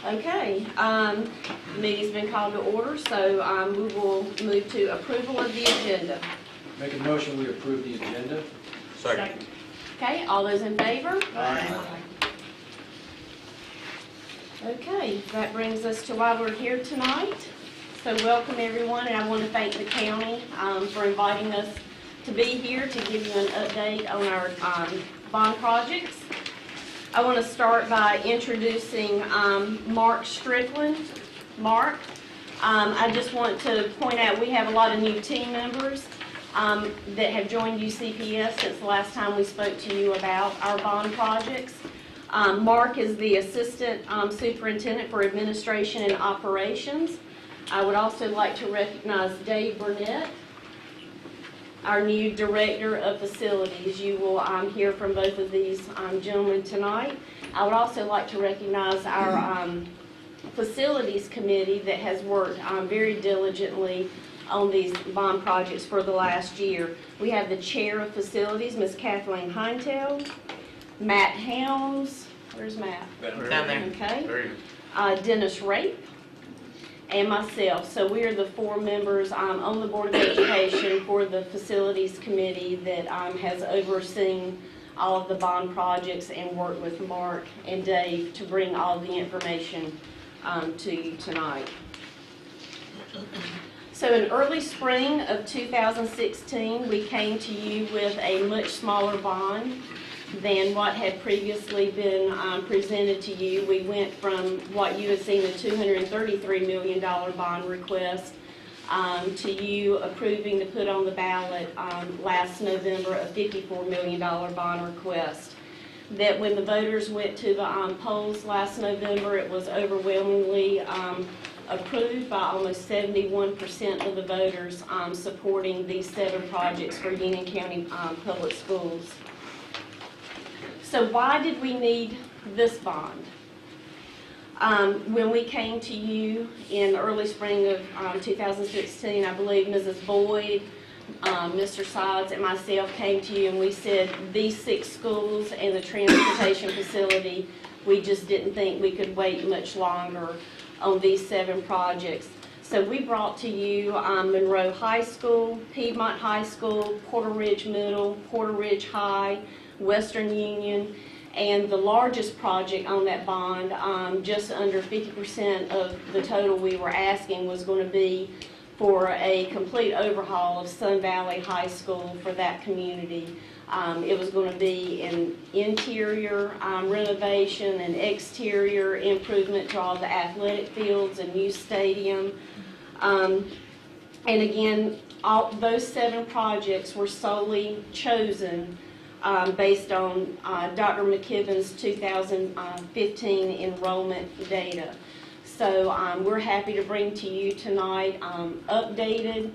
Okay, the meeting's been called to order, so we will move to approval of the agenda. Make a motion, we approve the agenda. Second. Okay, all those in favor? Aye. Okay, that brings us to why we're here tonight. So welcome everyone, and I want to thank the county for inviting us to be here to give you an update on our bond projects. I want to start by introducing Mark Strickland. Mark, I just want to point out we have a lot of new team members that have joined UCPS since the last time we spoke to you about our bond projects. Mark is the Assistant Superintendent for Administration and Operations. I would also like to recognize Dave Burnett, our new Director of Facilities. You will hear from both of these gentlemen tonight. I would also like to recognize our Facilities Committee that has worked very diligently on these bond projects for the last year. We have the Chair of Facilities, Ms. Kathleen Heintel, Matt Helms, where's Matt? Down there. Okay. Dennis Rape, and myself. So we are the four members on the Board of Education for the Facilities Committee that has overseen all of the bond projects and worked with Mark and Dave to bring all the information to you tonight. So in early spring of 2016, we came to you with a much smaller bond than what had previously been presented to you. We went from what you had seen, a $233 million bond request, to you approving to put on the ballot last November a $54 million bond request. That when the voters went to the polls last November, it was overwhelmingly approved by almost 71% of the voters supporting these 7 projects for Union County Public Schools. So why did we need this bond? When we came to you in the early spring of 2016, I believe Mrs. Boyd, Mr. Sides, and myself came to you and we said these 6 schools and the transportation facility, we just didn't think we could wait much longer on these 7 projects. So we brought to you Monroe High School, Piedmont High School, Porter Ridge Middle, Porter Ridge High, Western Union, and the largest project on that bond, just under 50% of the total we were asking, was going to be for a complete overhaul of Sun Valley High School for that community. It was going to be an interior renovation, an exterior improvement to all the athletic fields, a new stadium. And again, all those 7 projects were solely chosen based on Dr. McKibben's 2015 enrollment data. So we're happy to bring to you tonight updated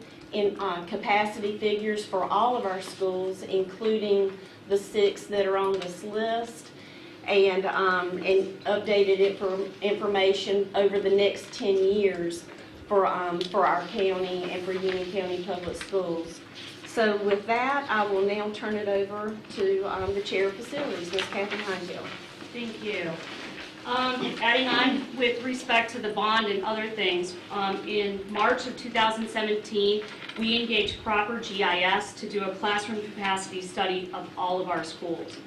capacity figures for all of our schools, including the 6 that are on this list, and updated information over the next 10 years for our county and for Union County Public Schools. So with that, I will now turn it over to the Chair of Facilities, Ms. Kathleen Heintel. Thank you. Adding on with respect to the bond and other things, in March of 2017, we engaged Proper GIS to do a classroom capacity study of all of our schools.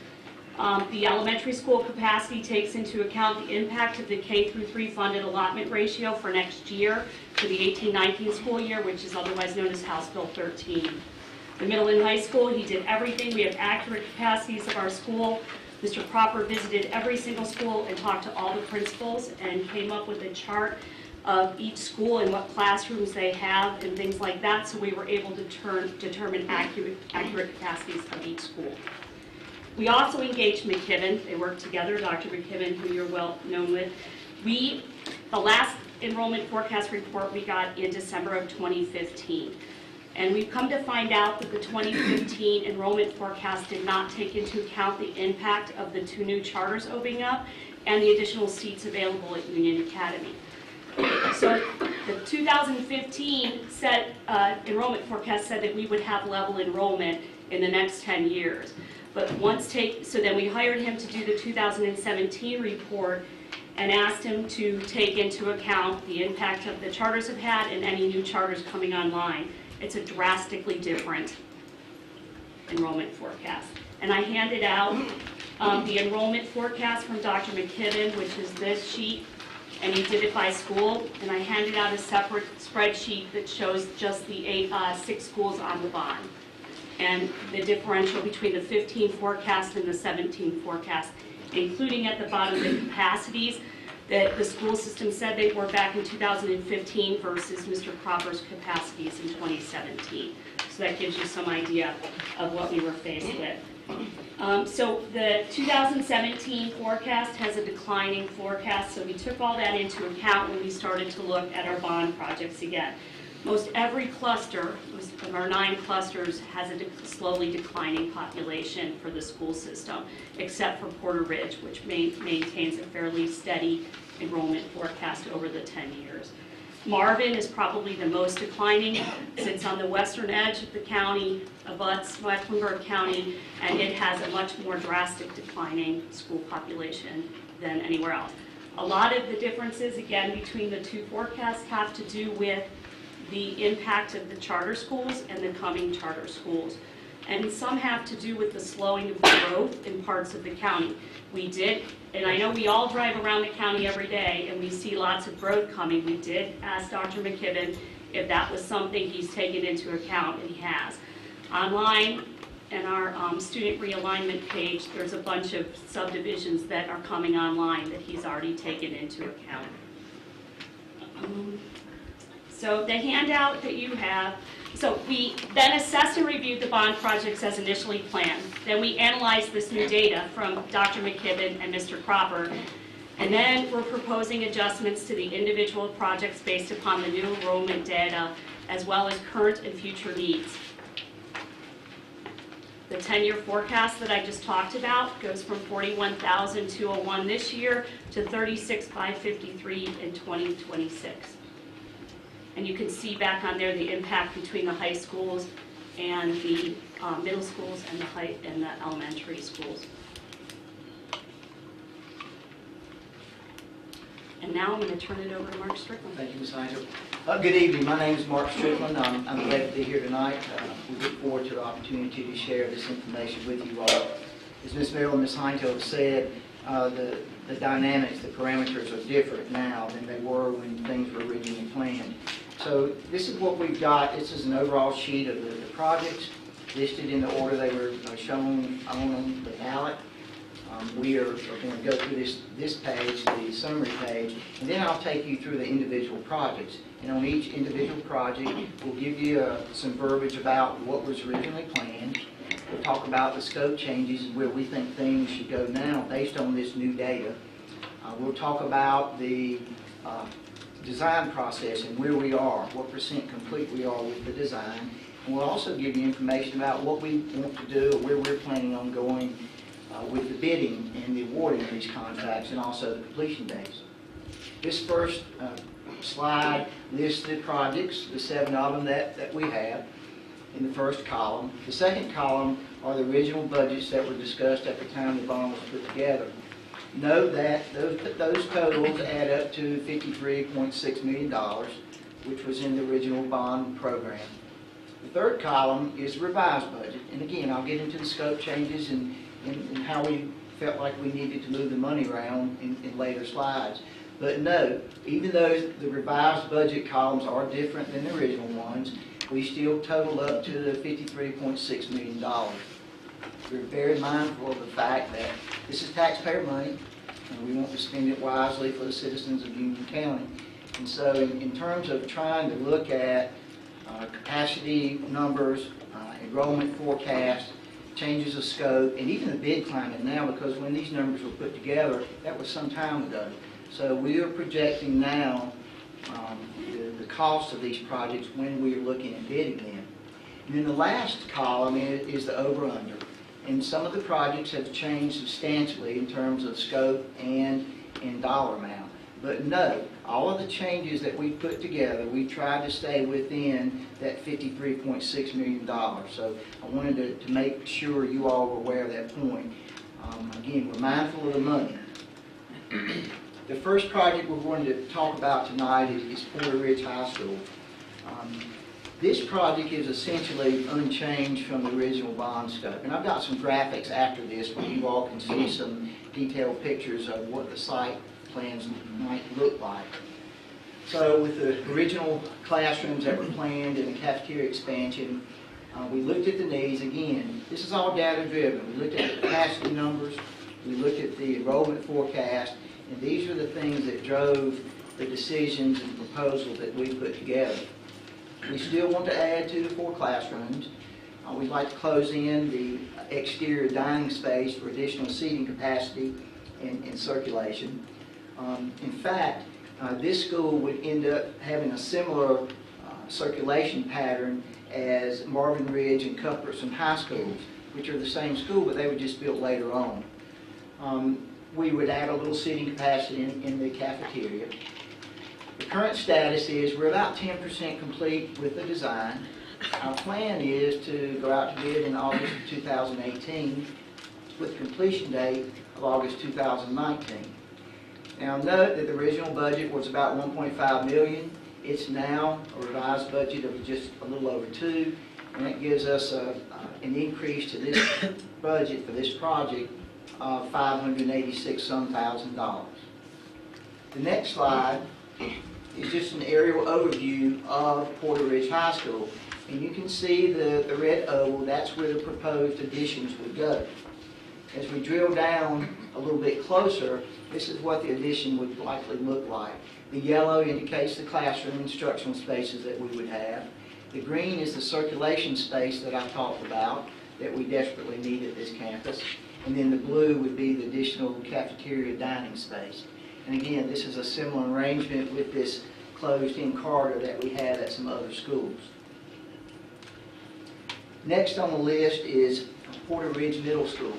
The elementary school capacity takes into account the impact of the K through 3 funded allotment ratio for next year, for the 18-19 school year, which is otherwise known as House Bill 13. The middle and high school, he did everything. We have accurate capacities of our school. Mr. Proper visited every single school and talked to all the principals and came up with a chart of each school and what classrooms they have and things like that, so we were able to determine accurate capacities of each school. We also engaged McKibben. They worked together, Dr. McKibben, who you're well known with. The last enrollment forecast report we got in December of 2015. And we've come to find out that the 2015 enrollment forecast did not take into account the impact of the 2 new charters opening up and the additional seats available at Union Academy. So the 2015 enrollment forecast said that we would have level enrollment in the next 10 years. But so then we hired him to do the 2017 report, and asked him to take into account the impact of the charters have had and any new charters coming online. It's a drastically different enrollment forecast. And I handed out the enrollment forecast from Dr. McKibben, which is this sheet, and he did it by school. And I handed out a separate spreadsheet that shows just the 6 schools on the bond, and the differential between the 15 forecast and the 17 forecast, including at the bottom the capacities that the school system said they were back in 2015 versus Mr. Cropper's capacities in 2017. So that gives you some idea of what we were faced with. So the 2017 forecast has a declining forecast, so we took all that into account when we started to look at our bond projects again. Most every cluster, most of our 9 clusters, has a slowly declining population for the school system, except for Porter Ridge, which maintains a fairly steady enrollment forecast over the 10 years. Marvin is probably the most declining. Sits on the western edge of the county, abuts Mecklenburg County, and it has a much more drastic declining school population than anywhere else. A lot of the differences, again, between the 2 forecasts have to do with the impact of the charter schools and the coming charter schools. And some have to do with the slowing of the growth in parts of the county. We did, and I know we all drive around the county every day and we see lots of growth coming. We did ask Dr. McKibben if that was something he's taken into account, and he has. Online, in our student realignment page, there's a bunch of subdivisions that are coming online that he's already taken into account. So the handout that you have, so we then assessed and reviewed the bond projects as initially planned. Then we analyzed this new data from Dr. McKibben and Mr. Cropper, and then we're proposing adjustments to the individual projects based upon the new enrollment data as well as current and future needs. The 10-year forecast that I just talked about goes from 41,201 this year to 36,553 in 2026. And you can see back on there the impact between the high schools and the middle schools and the elementary schools. And now I'm going to turn it over to Mark Strickland. Thank you, Ms. Heinzel. Good evening. My name is Mark Strickland. I'm glad to be here tonight. We look forward to the opportunity to share this information with you all. As Ms. Merrill and Ms. Heinzel have said, the dynamics, the parameters are different now than they were when things were originally planned. So this is what we've got. This is an overall sheet of the projects listed in the order they were shown on the ballot. We are going to go through this page, the summary page, and then I'll take you through the individual projects. And on each individual project, we'll give you some verbiage about what was originally planned. We'll talk about the scope changes and where we think things should go now based on this new data. We'll talk about the design process and where we are, what % complete we are with the design. And we'll also give you information about what we want to do, where we're planning on going with the bidding and the awarding of these contracts, and also the completion dates. This first slide lists the projects, the 7 of them that we have in the first column. The second column are the original budgets that were discussed at the time the bond was put together. Note that those totals add up to $53.6 million, which was in the original bond program. The third column is the revised budget, and again, I'll get into the scope changes and how we felt like we needed to move the money around in later slides. But note, even though the revised budget columns are different than the original ones, we still total up to the $53.6 million. We're very mindful of the fact that this is taxpayer money, and we want to spend it wisely for the citizens of Union County. And so in terms of trying to look at capacity numbers, enrollment forecast, changes of scope, and even the bid climate now, because when these numbers were put together, that was some time ago. So we are projecting now the cost of these projects when we are looking at bidding them. And then the last column is the over-under. And some of the projects have changed substantially in terms of scope and in dollar amount. But note, all of the changes that we put together, we tried to stay within that $53.6 million. So I wanted to make sure you all were aware of that point. Again, we're mindful of the money. The first project we're going to talk about tonight is Porter Ridge High School. This project is essentially unchanged from the original bond scope. And I've got some graphics after this where you all can see some detailed pictures of what the site plans might look like. So with the original classrooms that were planned and the cafeteria expansion, we looked at the needs. Again, this is all data driven. We looked at the capacity numbers, we looked at the enrollment forecast, and these are the things that drove the decisions and proposals that we put together. We still want to add 2 to 4 classrooms. We'd like to close in the exterior dining space for additional seating capacity and circulation. In fact, this school would end up having a similar circulation pattern as Marvin Ridge and Cuthbertson High Schools, which are the same school, but they were just built later on. We would add a little seating capacity in the cafeteria. The current status is we're about 10% complete with the design. Our plan is to go out to bid in August of 2018 with completion date of August 2019. Now note that the original budget was about $1.5 million. It's now a revised budget of just a little over $2 million, and that gives us an increase to this budget for this project of $586,000. The next slide is just an aerial overview of Porter Ridge High School. And you can see the red oval, that's where the proposed additions would go. As we drill down a little bit closer, this is what the addition would likely look like. The yellow indicates the classroom instructional spaces that we would have. The green is the circulation space that I talked about that we desperately need at this campus. And then the blue would be the additional cafeteria dining space. And again, this is a similar arrangement with this closed-in corridor that we had at some other schools. Next on the list is Porter Ridge Middle School.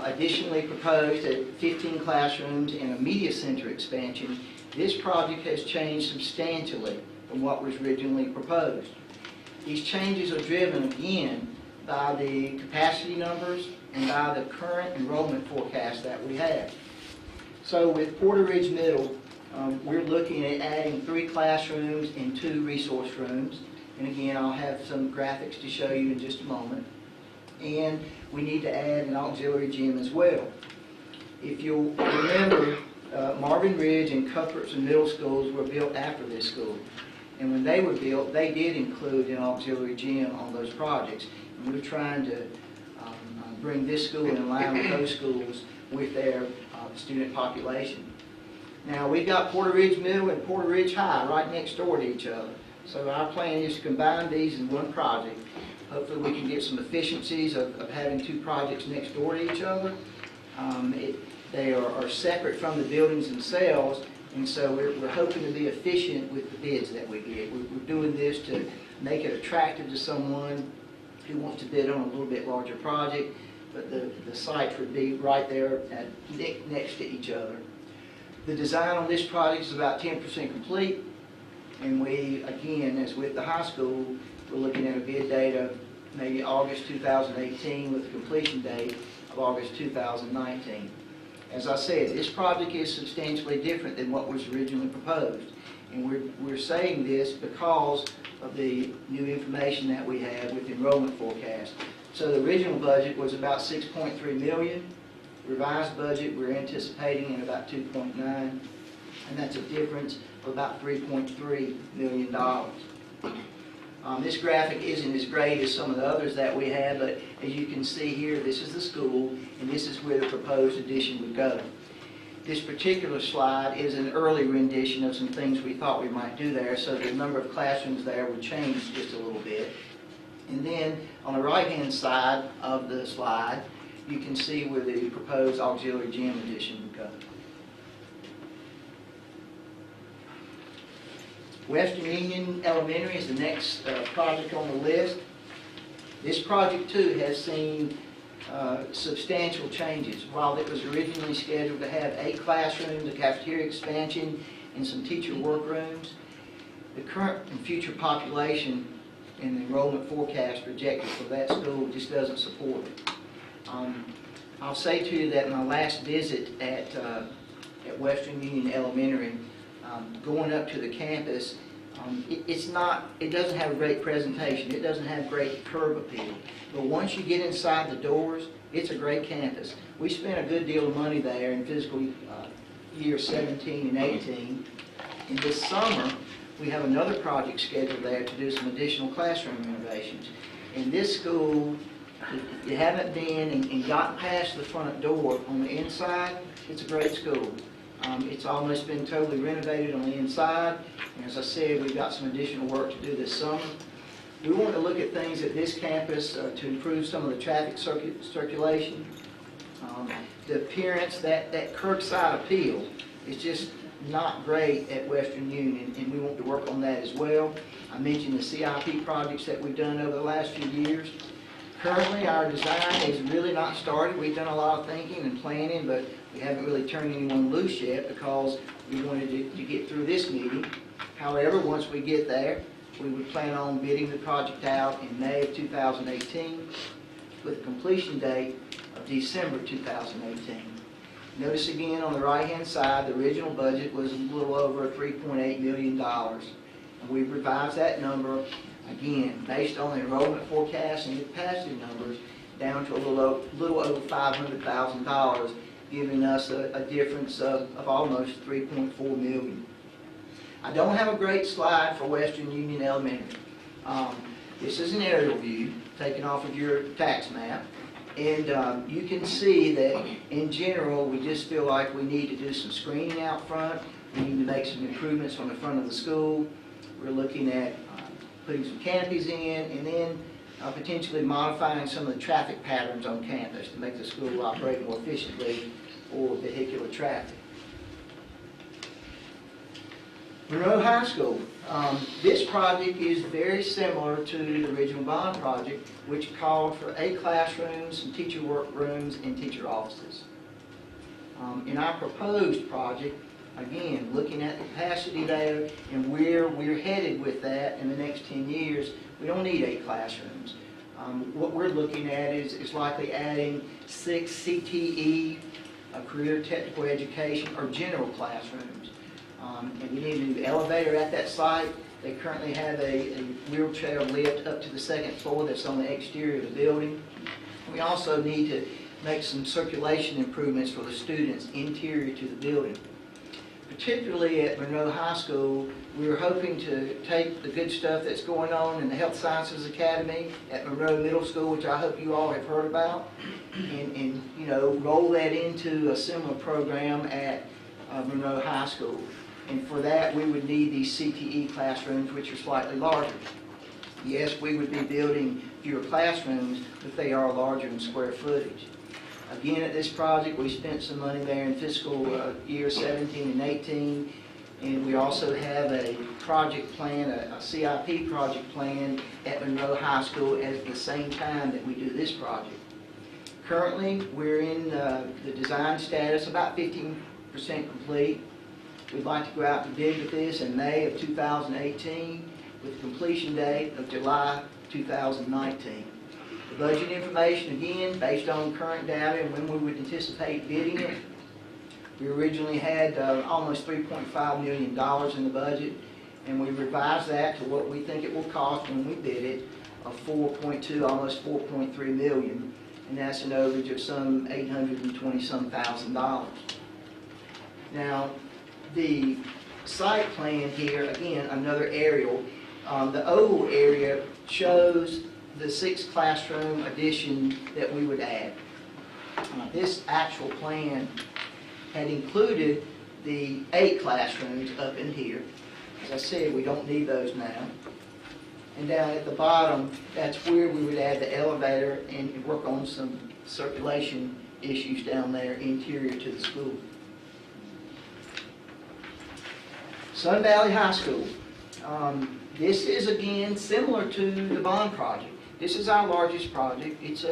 Additionally proposed at 15 classrooms and a media center expansion, this project has changed substantially from what was originally proposed. These changes are driven again by the capacity numbers and by the current enrollment forecast that we have. So with Porter Ridge Middle, we're looking at adding 3 classrooms and 2 resource rooms. And again, I'll have some graphics to show you in just a moment. And we need to add an auxiliary gym as well. If you'll remember, Marvin Ridge and Cuthbertson Middle Schools were built after this school. And when they were built, they did include an auxiliary gym on those projects. And we're trying to bring this school in line with those schools with their student population. Now, we've got Porter Ridge Middle and Porter Ridge High right next door to each other. So our plan is to combine these in one project. Hopefully we can get some efficiencies of having 2 projects next door to each other. They are separate from the buildings themselves, and so we're hoping to be efficient with the bids that we get. We're doing this to make it attractive to someone who wants to bid on a little bit larger project, but the sites would be right there next to each other. The design on this project is about 10% complete, and we, again, as with the high school, we're looking at a bid date of maybe August 2018 with a completion date of August 2019. As I said, this project is substantially different than what was originally proposed. And we're saying this because of the new information that we have with enrollment forecast. So the original budget was about $6.3 million. Revised budget, we're anticipating in about 2.9, and that's a difference of about $3.3 million. This graphic isn't as great as some of the others that we had, but as you can see here, this is the school, and this is where the proposed addition would go. This particular slide is an early rendition of some things we thought we might do there, so the number of classrooms there would change just a little bit. And then on the right-hand side of the slide, you can see where the proposed auxiliary gym addition would go. Western Union Elementary is the next project on the list. This project too has seen substantial changes. While it was originally scheduled to have 8 classrooms, a cafeteria expansion, and some teacher workrooms, the current and future population and the enrollment forecast projected for that school just doesn't support it. I'll say to you that my last visit at at Western Union Elementary, going up to the campus, it doesn't have a great presentation. It doesn't have great curb appeal. But once you get inside the doors, it's a great campus. We spent a good deal of money there in fiscal year 17 and 18. And this summer, we have another project scheduled there to do some additional classroom renovations. In this school, if you haven't been and gotten past the front door on the inside, it's a great school. It's almost been totally renovated on the inside. And as I said, we've got some additional work to do this summer. We want to look at things at this campus to improve some of the traffic circulation. The appearance, that curbside appeal is just not great at Western Union, and we want to work on that as well. I mentioned the CIP projects that we've done over the last few years. Currently, our design is really not started. We've done a lot of thinking and planning, but we haven't really turned anyone loose yet because we wanted to get through this meeting. However, once we get there, we would plan on bidding the project out in May of 2018 with a completion date of December 2018. Notice again on the right-hand side, the original budget was a little over $3.8 million. And we've revised that number, again, based on the enrollment forecast and the capacity numbers, down to a little over $500,000, giving us a difference of almost $3.4 million. I don't have a great slide for Western Union Elementary. This is an aerial view taken off of your tax map. And you can see that in general, we just feel like we need to do some screening out front. We need to make some improvements on the front of the school. We're looking at putting some canopies in and then potentially modifying some of the traffic patterns on campus to make the school operate more efficiently for vehicular traffic. Monroe High School. This project is very similar to the original bond project, which called for 8 classrooms, some teacher workrooms, and teacher offices. In our proposed project, again, looking at the capacity there and where we're headed with that in the next 10 years, we don't need 8 classrooms. What we're looking at is likely adding 6 CTE, career technical education, or general classrooms. And we need a new elevator at that site. They currently have a wheelchair lift up to the 2nd floor that's on the exterior of the building. We also need to make some circulation improvements for the students interior to the building. Particularly at Monroe High School, we're hoping to take the good stuff that's going on in the Health Sciences Academy at Monroe Middle School, which I hope you all have heard about, and you know, roll that into a similar program at Monroe High School. And for that, we would need these CTE classrooms, which are slightly larger. Yes, we would be building fewer classrooms, but they are larger in square footage. Again, at this project, we spent some money there in fiscal year 17 and 18, and we also have a project plan, a CIP project plan at Monroe High School at the same time that we do this project. Currently, we're in the design status, about 15% complete. We'd like to go out to bid with this in May of 2018 with a completion date of July 2019. The budget information, again, based on current data and when we would anticipate bidding it. We originally had almost $3.5 million in the budget, and we revised that to what we think it will cost when we bid it, of $4.2, almost $4.3 million, and that's an overage of some $820-some thousand. Now, the site plan here, again, another aerial. The oval area shows the 6 classroom addition that we would add. This actual plan had included the 8 classrooms up in here. As I said, we don't need those now. And down at the bottom, that's where we would add the elevator and work on some circulation issues down there interior to the school. Sun Valley High School. This is, again, similar to the bond project. This is our largest project. It's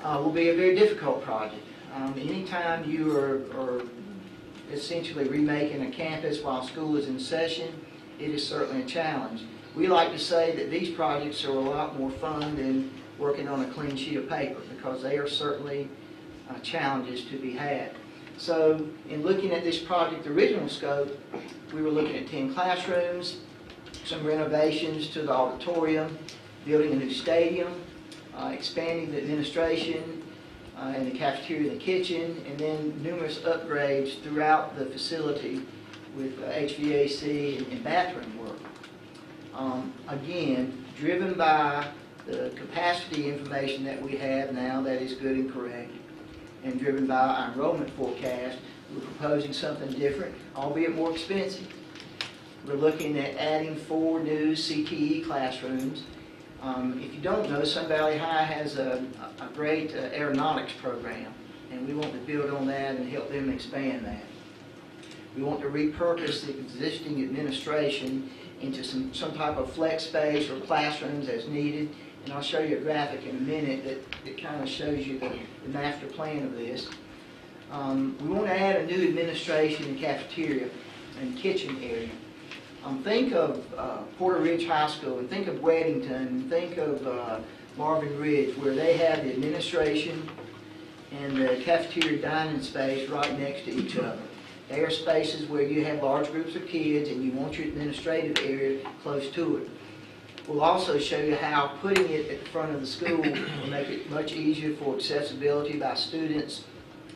will be a very difficult project. Anytime you are essentially remaking a campus while school is in session, it is certainly a challenge. We like to say that these projects are a lot more fun than working on a clean sheet of paper because they are certainly challenges to be had. So in looking at this project, the original scope, we were looking at 10 classrooms, some renovations to the auditorium, building a new stadium, expanding the administration and the cafeteria and the kitchen, and then numerous upgrades throughout the facility with HVAC and bathroom work. Again, driven by the capacity information that we have now that is good and correct, and driven by our enrollment forecast, we're proposing something different, albeit more expensive. We're looking at adding 4 new CTE classrooms. If you don't know, Sun Valley High has a great aeronautics program, and we want to build on that and help them expand that. We want to repurpose the existing administration into some type of flex space or classrooms as needed, and I'll show you a graphic in a minute that kind of shows you the master plan of this. We want to add a new administration and cafeteria and kitchen area. Think of Porter Ridge High School, and think of Weddington, and think of Marvin Ridge, where they have the administration and the cafeteria dining space right next to each other. They are spaces where you have large groups of kids and you want your administrative area close to it. We'll also show you how putting it at the front of the school will make it much easier for accessibility by students,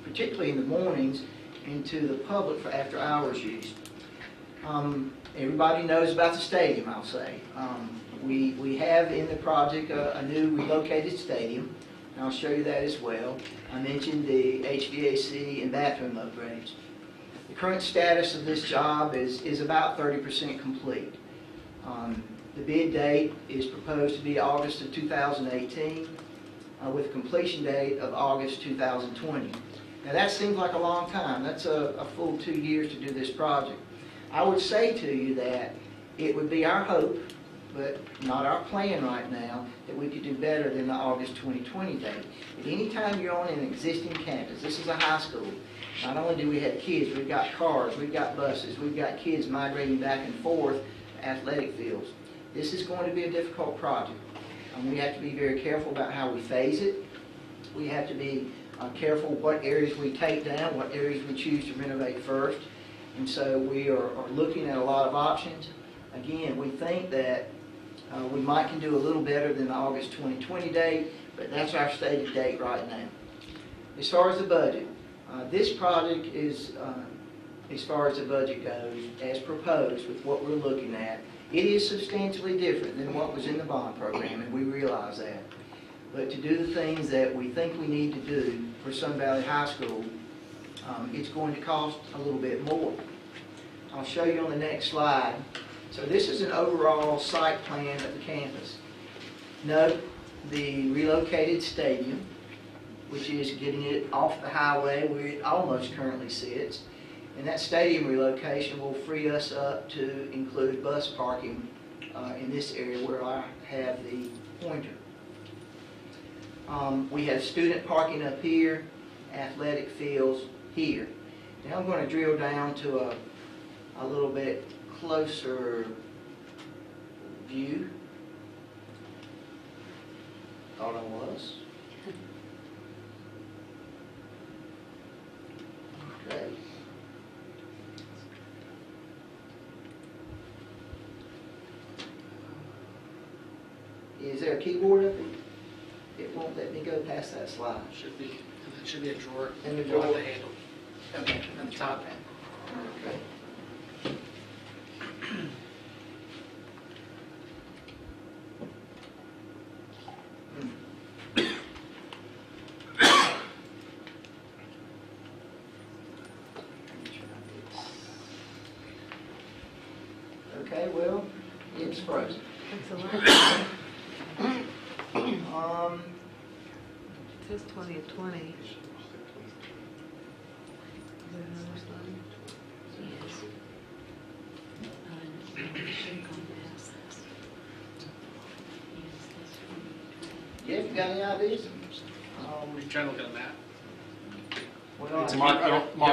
particularly in the mornings, and to the public for after-hours use. Everybody knows about the stadium, I'll say. We have in the project a new relocated stadium, and I'll show you that as well. I mentioned the HVAC and bathroom upgrades. The current status of this job is about 30% complete. The bid date is proposed to be August of 2018 with a completion date of August 2020. Now that seems like a long time. That's a full 2 years to do this project. I would say to you that it would be our hope, but not our plan right now, that we could do better than the August 2020 date. But anytime you're on an existing campus, this is a high school, not only do we have kids, we've got cars, we've got buses, we've got kids migrating back and forth to athletic fields. This is going to be a difficult project. We have to be very careful about how we phase it. We have to be careful what areas we take down, what areas we choose to renovate first. And so we are looking at a lot of options. Again, we think that we might can do a little better than the August 2020 date, but that's our stated date right now. As far as the budget, this project is, as far as the budget goes, as proposed with what we're looking at, it is substantially different than what was in the bond program, and we realize that. But to do the things that we think we need to do for Sun Valley High School, it's going to cost a little bit more. I'll show you on the next slide. So this is an overall site plan of the campus. Note the relocated stadium, which is getting it off the highway where it almost currently sits. And that stadium relocation will free us up to include bus parking in this area where I have the pointer. We have student parking up here, athletic fields here. Now I'm going to drill down to a little bit closer view. Thought I was. Okay. Is there a keyboard up there? It won't let me go past that slide. Should be a drawer. In the drawer. Below the handle. Okay, On the top. Okay. Okay, well, it's frozen. It says 20 of 20. Jeff, you got any ideas? Are you trying to look at a map? Well, Mark,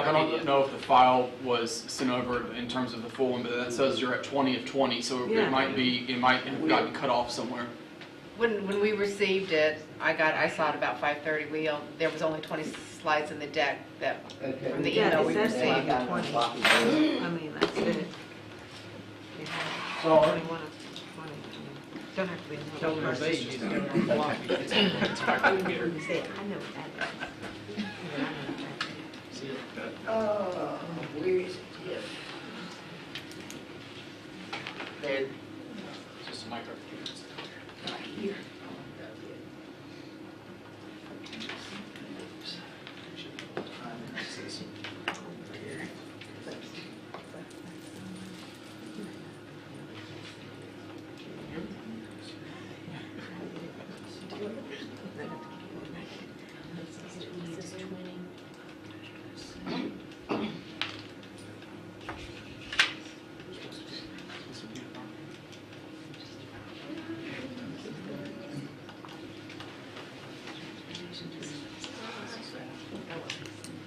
I don't know if the file was sent over in terms of the full one, but that says you're at 20 of 20, so Yeah. it might have gotten cut off somewhere. When we received it, I saw it about 5:30. There was only 20 slides in the deck Okay. from the Yeah, email we it says received. I got one copy. I mean, that's it. Sorry. 21 of 20. Don't have to be. Tell them It's they just use a it. block. It's my computer. Say, I know what that is. See it? Where is it? Yes. There, Just a micro. right here.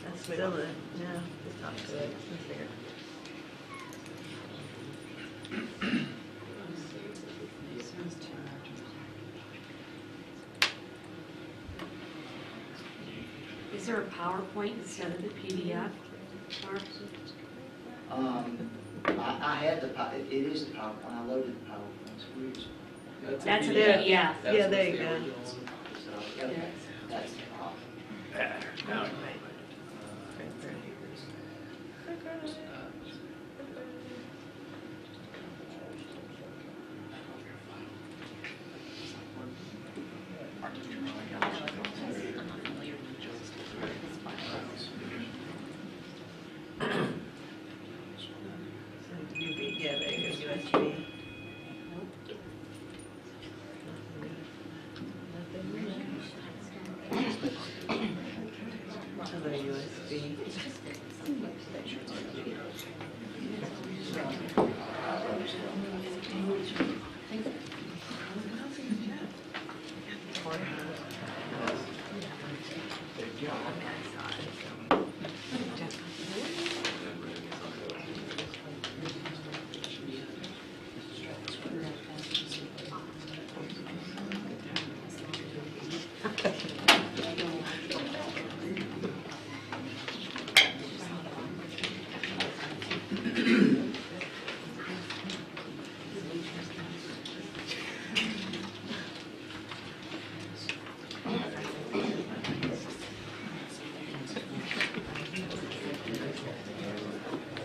That's still it, yeah, it's not good. It's there. Is there a PowerPoint instead of the PDF? Mark? I had it is the PowerPoint, I loaded the PowerPoint, so we're just. That's a PDF. Yeah, there you go. So, okay, that's the problem. Yeah, there you go, USB. Another USB.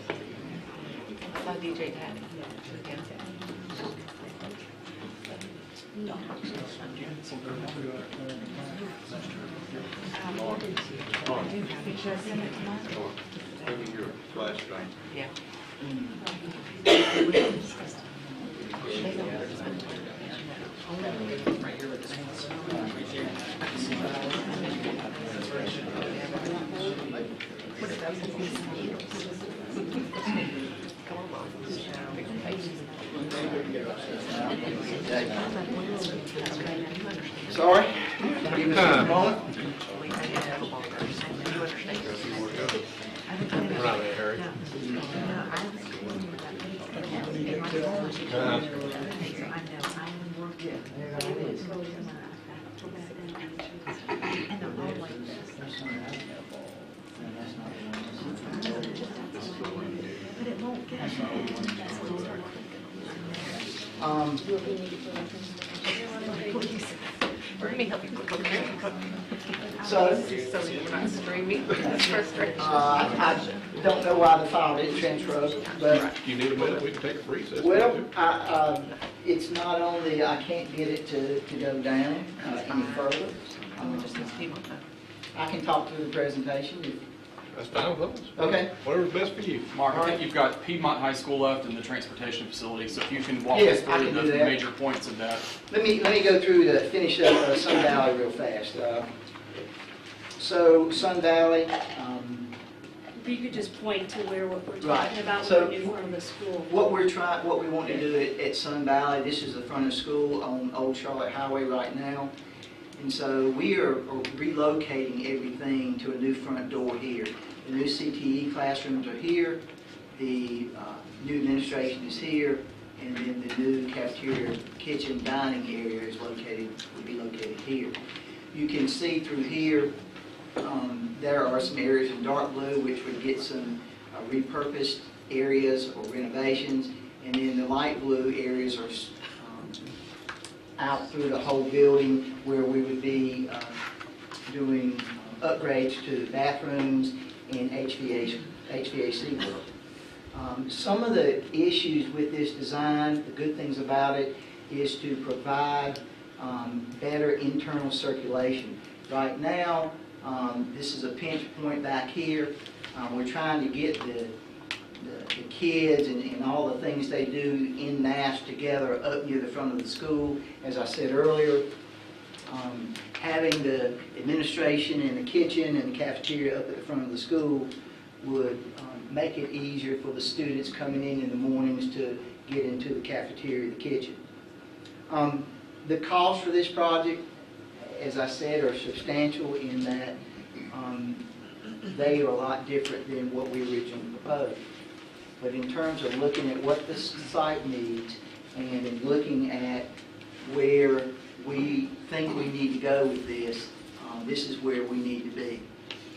I saw DJ had it. Maybe your flash drive. Yeah. Sorry? Give me just a moment. Right there, Harry. Let me help you. So, So you're not streaming. That's frustrating. I don't know why the file didn't transfer over, but, You need a minute, we can take a recess. well, it's not only, I can't get it to go down any further. I can talk through the presentation. That's fine with us. Okay. Whatever's best for you. Mark, I think you've got Piedmont High School left and the transportation facility, so if you can walk Yes, us I through can the do that. major points of that. Let me go through finish up Sun Valley real fast. So Sun Valley, If you could just point to where what we're Right. talking about So- with the new front of the school. what we want to do at Sun Valley, this is the front of school on Old Charlotte Highway right now. And so we are relocating everything to a new front door here. The new CTE classrooms are here, the new administration is here, and then the new cafeteria, kitchen, dining area would be located here. You can see through here, there are some areas in dark blue which would get some repurposed areas or renovations, and then the light blue areas are out through the whole building where we would be doing upgrades to bathrooms and HVAC work. Some of the issues with this design, the good things about it, is to provide better internal circulation. Right now, this is a pinch point back here. We're trying to get the kids and all the things they do in mass together up near the front of the school. As I said earlier, having the administration and the kitchen and the cafeteria up at the front of the school would make it easier for the students coming in the mornings to get into the cafeteria, the kitchen. The costs for this project, as I said, are substantial in that they are a lot different than what we originally proposed. But in terms of looking at what the site needs and in looking at where we think we need to go with this, this is where we need to be.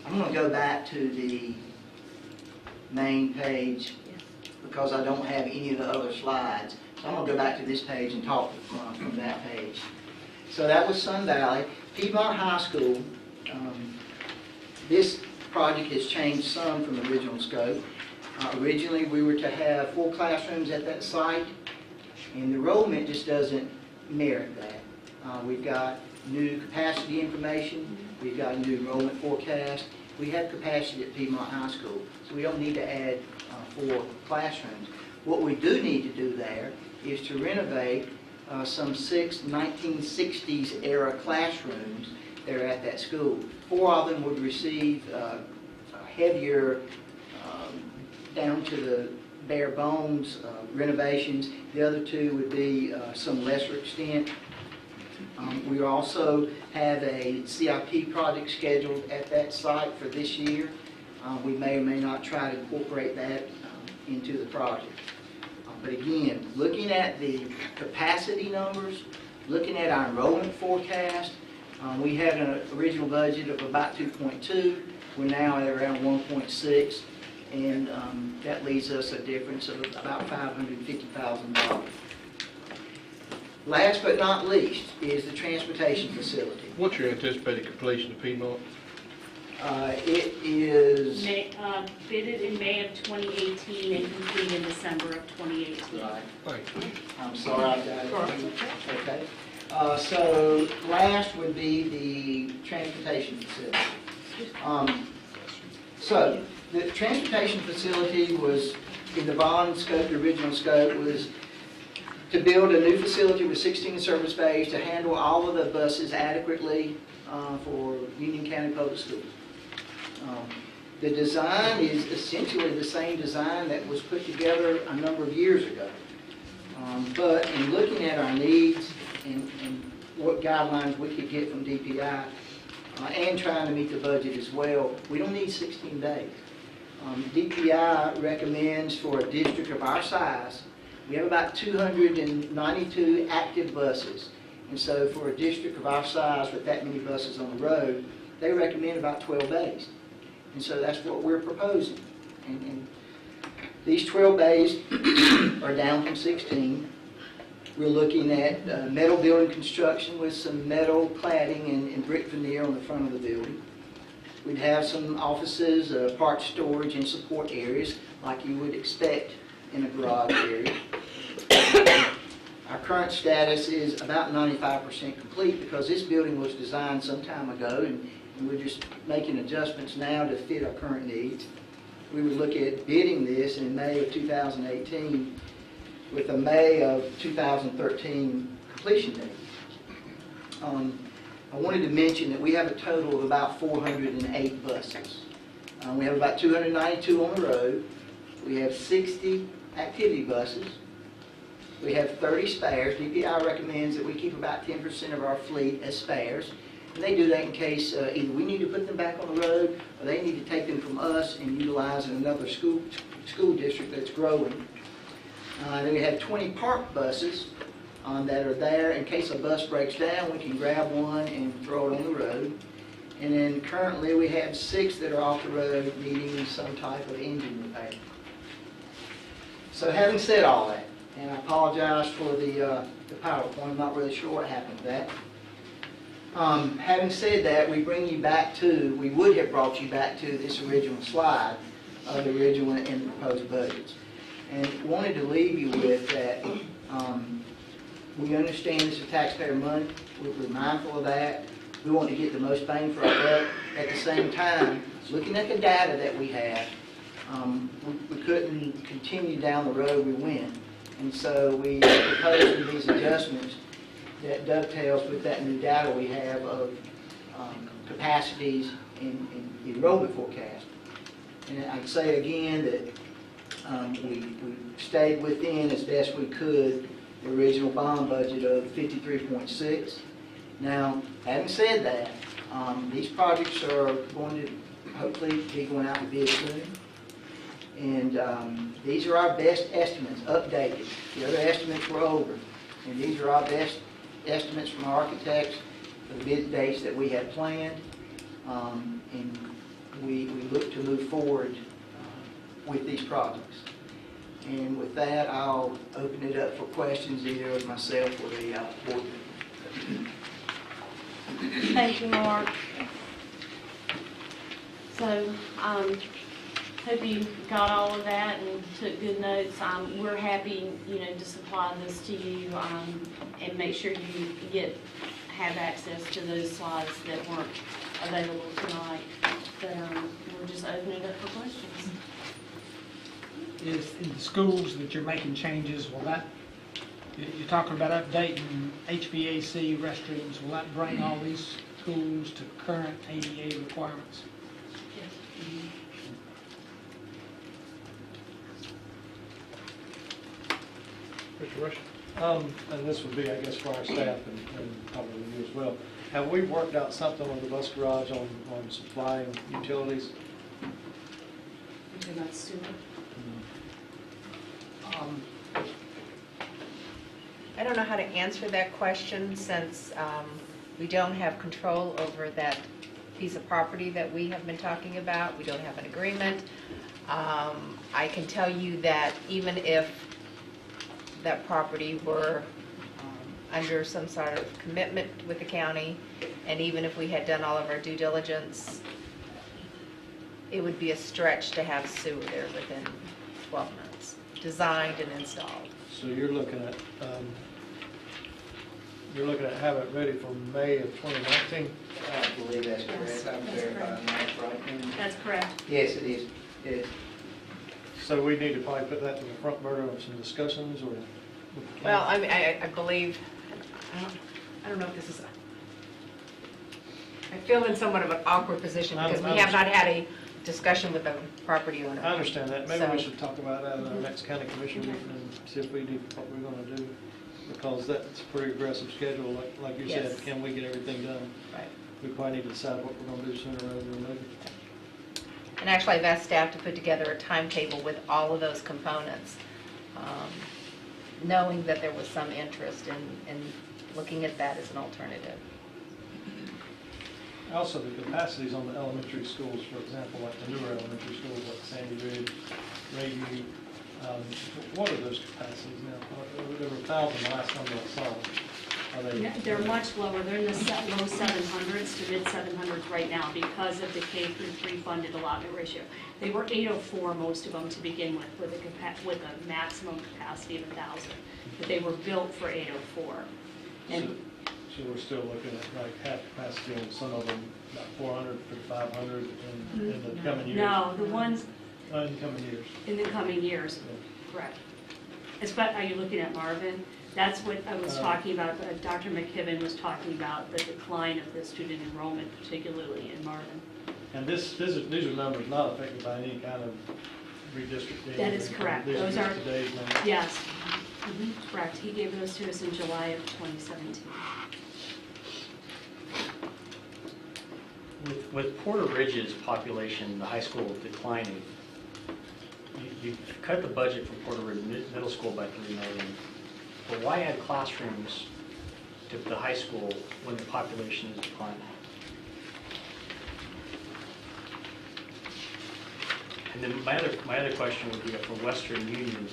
I'm going to go back to the main page because I don't have any of the other slides. So I'm going to go back to this page and talk from that page. So that was Sun Valley. Piedmont High School, this project has changed some from the original scope. Originally, we were to have 4 classrooms at that site, and the enrollment just doesn't merit that. We've got new capacity information, we've got a new enrollment forecast. We have capacity at Piedmont High School, so we don't need to add 4 classrooms. What we do need to do there is to renovate some 6 1960s era classrooms that are at that school. 4 of them would receive heavier, down to the bare bones renovations. The other 2 would be some lesser extent. We also have a CIP project scheduled at that site for this year. We may or may not try to incorporate that into the project. But again, looking at the capacity numbers, looking at our enrollment forecast, we had an original budget of about 2.2. We're now at around 1.6, and that leaves us a difference of about $550,000. Last but not least is the transportation facility. What's your anticipated completion of Piedmont? It is... Bidded in May of 2018 and completed in December of 2018. Right. Thank you. I'm sorry, I got it. Okay. So last would be the transportation facility. So the transportation facility was, in the bond scope, the original scope was to build a new facility with 16 service bays to handle all of the buses adequately for Union County Public Schools. The design is essentially the same design that was put together a number of years ago. But in looking at our needs and what guidelines we could get from DPI and trying to meet the budget as well, we don't need 16 days. DPI recommends for a district of our size, we have about 292 active buses. And so for a district of our size with that many buses on the road, they recommend about 12 bays. And so that's what we're proposing. And these 12 bays are down from 16. We're looking at metal building construction with some metal cladding and brick veneer on the front of the building. We'd have some offices, parts storage, and support areas like you would expect in a garage area. Our current status is about 95% complete because this building was designed some time ago, and we're just making adjustments now to fit our current needs. We would look at bidding this in May of 2018 with a May of 2013 completion date. I wanted to mention that we have a total of about 408 buses. We have about 292 on the road. We have 60 activity buses. We have 30 spares. DPI recommends that we keep about 10% of our fleet as spares. And they do that in case either we need to put them back on the road or they need to take them from us and utilize in another school district that's growing. Then we have 20 park buses that are there. In case a bus breaks down, we can grab one and throw it on the road. And then currently we have 6 that are off the road needing some type of engine repair. So having said all that, and I apologize for the PowerPoint, I'm not really sure what happened to that. Having said that, we would have brought you back to this original slide of the original and proposed budgets. And wanted to leave you with that we understand this is taxpayer money, we're mindful of that. We want to get the most bang for our buck. At the same time, looking at the data that we have, we couldn't continue down the road we went. And so we proposed these adjustments that dovetails with that new data we have of capacities in the enrollment forecast. And I'd say again that we stayed within as best we could the original bond budget of 53.6. Now, having said that, these projects are going to hopefully be going out to bid soon. And these are our best estimates, updated. The other estimates were older. And these are our best estimates from architects for the bid dates that we have planned. And we look to move forward with these projects. And with that, I'll open it up for questions either of myself or the board member. Thank you, Mark. So, hope you got all of that and took good notes. We're happy, to supply this to you and make sure you have access to those slides that weren't available tonight. But we'll just open it up for questions. Is in the schools that you're making changes, will that, you're talking about updating HVAC restrooms, will that bring all these schools to current ADA requirements? Mr. Rush? And this would be, I guess, for our staff and probably you as well. Have we worked out something with the bus garage on supplying utilities? You're not sewer. I don't know how to answer that question since we don't have control over that piece of property that we have been talking about. We don't have an agreement. I can tell you that even if that property were under some sort of commitment with the county, and even if we had done all of our due diligence, it would be a stretch to have sewer there within 12 months, designed and installed. So you're looking at having it ready for May of 2019? I believe that's correct. Yes, I'm that's verifying that right now. That's correct. Yes, it is. It is. So we need to probably put that to the front burner of some discussions, or? Well, I mean, I believe, I don't know if this is, I feel in somewhat of an awkward position because we have not had a discussion with the property owner. I understand that. Maybe we So- should talk about that in our next county commission meeting and see if we do what we're going to do. Because that's a pretty aggressive schedule, like you said. Yes. Can we get everything done? Right. We probably need to decide what we're going to do sooner rather than later. And actually, I've asked staff to put together a timetable with all of those components, knowing that there was some interest in looking at that as an alternative. Also, the capacities on the elementary schools, for example, like the newer elementary schools like Sandy Ridge, Rayview, what are those capacities now? There were 1,000 the last number I saw. Are they? Yeah, they're much lower. They're in the low 700s to mid 700s right now because of the K through 3 funded allotment ratio. They were 804, most of them to begin with a maximum capacity of 1,000. But they were built for 804. And So we're still looking at like half capacity on some of them, about 400 to 500 in the coming years? no, the ones In the coming years. in the coming years, correct. Are you looking at Marvin? That's what I was talking about. Dr. McKibben was talking about the decline of the student enrollment, particularly in Marvin. And these are numbers not affected by any kind of redistricting? That is correct. These Those just are- today's numbers? Yes, correct. He gave those to us in July of 2017. With Porter Ridge's population, the high school declining, you cut the budget for Porter Ridge Middle School by $3 million, but why add classrooms to the high school when the population is declining? And then my other question would be for Western Union.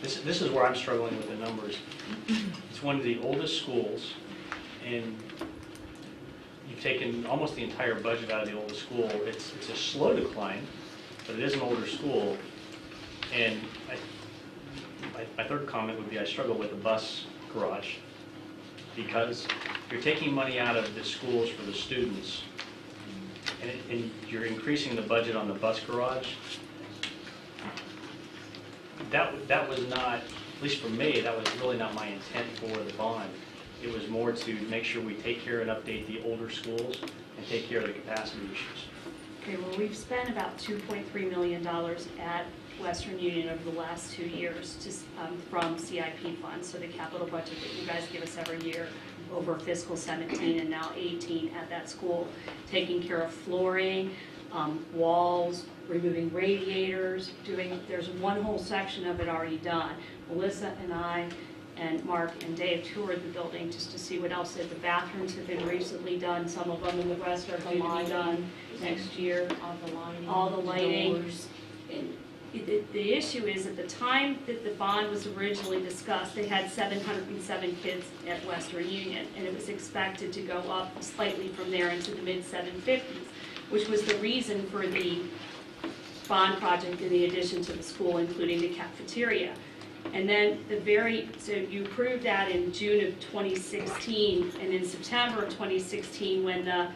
This is where I'm struggling with the numbers. It's one of the oldest schools, and you've taken almost the entire budget out of the oldest school. It's a slow decline, but it is an older school. And my third comment would be I struggle with the bus garage, because you're taking money out of the schools for the students, and you're increasing the budget on the bus garage. That was not, at least for me, that was really not my intent for the bond. It was more to make sure we take care and update the older schools and take care of the capacity issues. Okay, well, we've spent about $2.3 million at Western Union over the last 2 years from CIP funds, so the capital budget that you guys give us every year over fiscal 17 and now 18 at that school, taking care of flooring, walls, removing radiators, there's one whole section of it already done. Melissa and I and Mark and Dave toured the building just to see what else. The bathrooms have been recently done, some of them, and the rest are due to be done next year. All the lighting. Doors. And the issue is, at the time that the bond was originally discussed, they had 707 kids at Western Union, and it was expected to go up slightly from there into the mid-750s, which was the reason for the bond project in the addition to the school, including the cafeteria. And then so you approved that in June of 2016, and in September of 2016, when the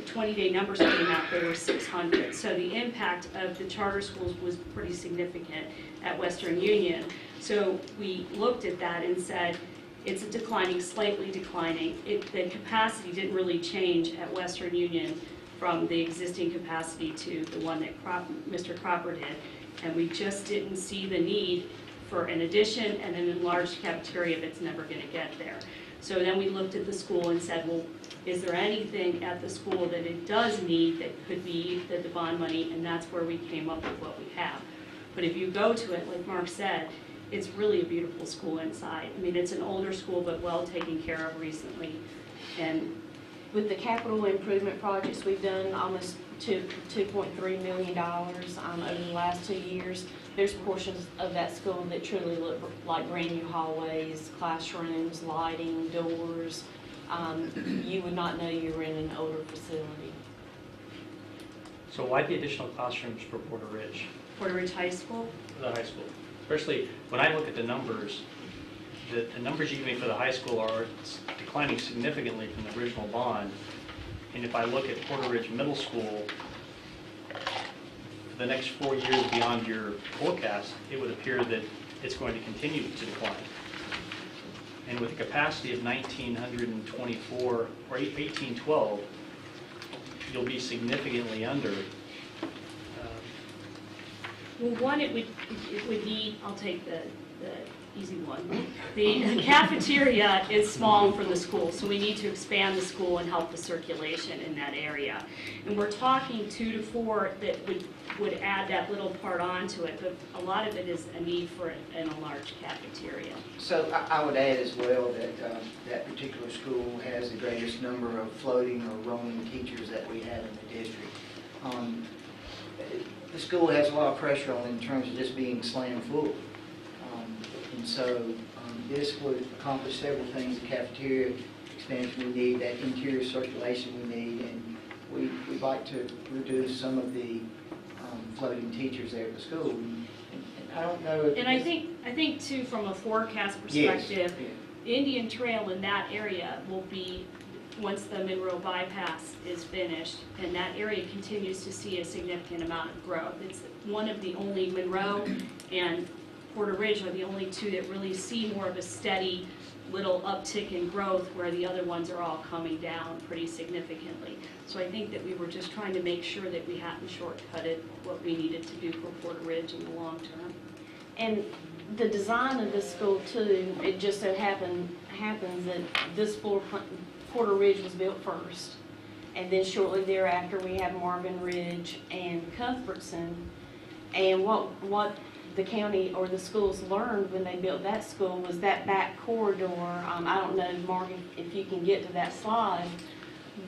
20-day numbers came out, there were 600. So the impact of the charter schools was pretty significant at Western Union. So we looked at that and said, it's a declining, slightly declining. The capacity didn't really change at Western Union from the existing capacity to the one that Mr. Cropper did. And we just didn't see the need for an addition and an enlarged cafeteria if it's never going to get there. So then we looked at the school and said, well, is there anything at the school that it does need that could be the bond money? And that's where we came up with what we have. But if you go to it, like Mark said, it's really a beautiful school inside. I mean, it's an older school, but well taken care of recently. And With the capital improvement projects, we've done almost $2.3 million over the last 2 years. There's portions of that school that truly look like brand new hallways, classrooms, lighting, doors. You would not know you were in an older facility. So why the additional classrooms for Porter Ridge, Porter Ridge High School, the high school? Especially when I look at the numbers, the numbers you give me for the high school are declining significantly from the original bond. And if I look at Porter Ridge Middle School, for the next 4 years beyond your forecast, it would appear that it's going to continue to decline. And with a capacity of 1,924 or 1,812, you'll be significantly under. well, one, it would need, I'll take the easy one. The cafeteria is small for the school, so we need to expand the school and help the circulation in that area. And we're talking 2 to 4 that would add that little part onto it, but a lot of it is a need for an enlarged cafeteria. So I would add as well that that particular school has the greatest number of floating or roaming teachers that we have in the district. The school has a lot of pressure on it in terms of just being slam full. And so this would accomplish several things: the cafeteria expansion we need, that interior circulation we need, and we'd like to reduce some of the floating teachers there at the school. And I don't know if... And I think too, from a forecast perspective, the Indian Trail in that area will be, once the Monroe bypass is finished, and that area continues to see a significant amount of growth. It's one of the only, Monroe and Porter Ridge are the only two that really see more of a steady little uptick in growth, where the other ones are all coming down pretty significantly. So I think that we were just trying to make sure that we hadn't shortcutted what we needed to do for Porter Ridge in the long term. And the design of this school too, it just so happens that this floor, Porter Ridge was built first. And then shortly thereafter we have Marvin Ridge and Cuthbertson. And what the county or the schools learned when they built that school was that back corridor. I don't know, Mark, if you can get to that slide,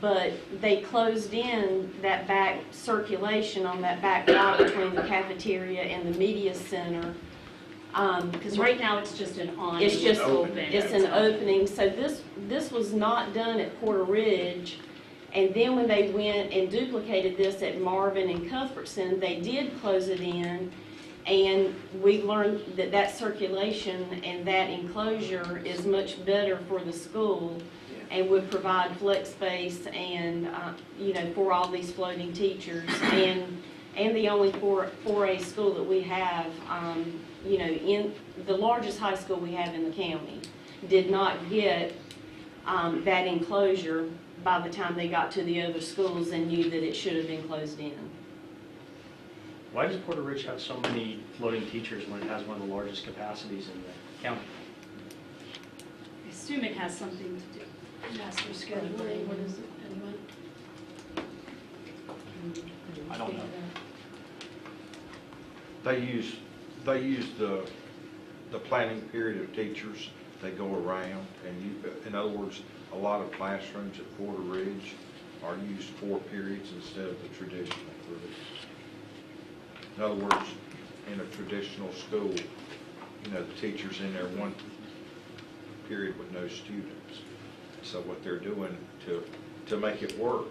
but they closed in that back circulation on that back lot between the cafeteria and the media center. Because right now it's just an awning. It's just open. It's an opening. So this was not done at Porter Ridge. And then when they went and duplicated this at Marvin and Cuthbertson, they did close it in. And we learned that that circulation and that enclosure is much better for the school and would provide flex space and, you know, for all these floating teachers. And the only 4A school that we have, you know, in the largest high school we have in the county, did not get that enclosure by the time they got to the other schools and knew that it should have been closed in. Why does Porter Ridge have so many floating teachers when it has one of the largest capacities in the county? I assume it has something to do. Master scheduling, what is it, anyone? I don't know. They use the planning period of teachers. They go around and in other words, a lot of classrooms at Porter Ridge are used 4 periods instead of the traditional 3. In other words, in a traditional school, you know, the teacher's in there 1 period with no students. So what they're doing to make it work,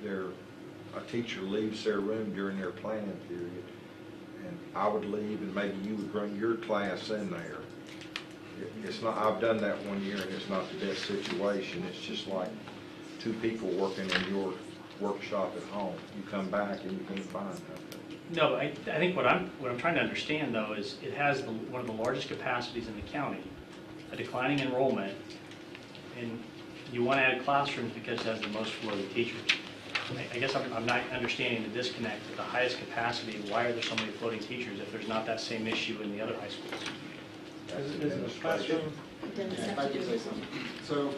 a teacher leaves their room during their planning period, and I would leave, and maybe you would bring your class in there. It's not. I've done that 1 year, and it's not the best situation. It's just like 2 people working in your workshop at home. You come back and you can find nothing. No, I think what I'm trying to understand though is it has one of the largest capacities in the county, a declining enrollment, and you want to add classrooms because it has the most floating teachers. I guess I'm not understanding the disconnect at the highest capacity. Why are there so many floating teachers if there's not that same issue in the other high schools? Is it a classroom? Yeah, if I could say something. So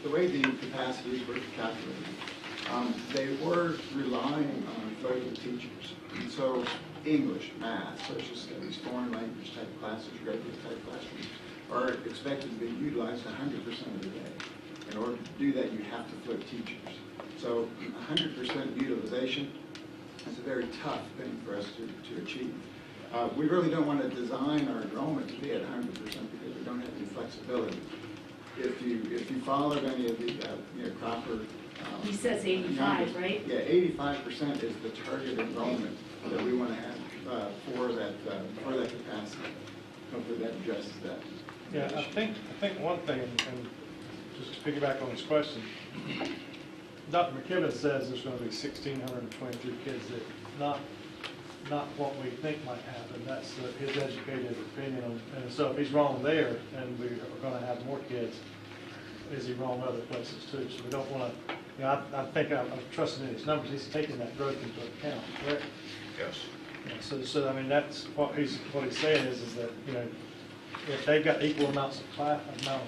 the way the capacities were calculated, they were relying on floating teachers. And so English, math, social studies, foreign language type classes, regular type classrooms are expected to be utilized 100% of the day. In order to do that, you have to float teachers. So 100% utilization is a very tough thing for us to achieve. We really don't want to design our enrollment to be at 100% because we don't have any flexibility. If you followed any of the proper He says 85, right? Yeah, 85% is the target enrollment that we want to have for that capacity. Hopefully that addresses that. Yeah, I think one thing, and just to piggyback on this question, Dr. McKibben says there's going to be 1,622 kids that not what we think might happen. That's his educated opinion. And so if he's wrong there, and we are going to have more kids, is he wrong other places too? So we don't want to, you know, I think I'm trusting in his numbers. He's taking that growth into account, correct? Yes. Yeah, so I mean, that's what he's saying is that, you know, if they've got equal amounts of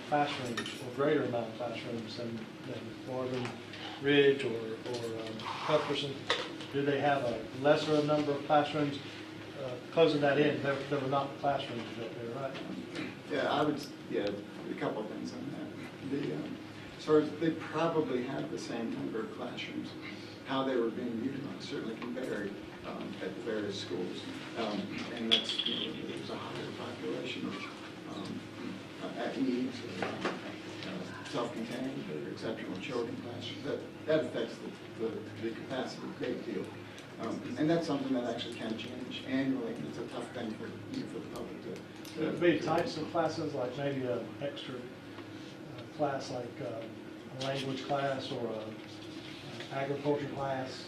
classrooms or greater amount of classrooms than Marvin Ridge or Cuthbertson, do they have a lesser number of classrooms? Closing that in, there were not classrooms built there, right? Yeah, a couple of things on that. As far as they probably have the same number of classrooms, how they were being utilized certainly can vary at the various schools, and that's there's a higher population at needs, self-contained or exceptional children classrooms. That affects the capacity a great deal. And that's something that actually can change annually, and it's a tough thing for the public to. Would it be types of classes, like maybe an extra class like a language class or an agriculture class,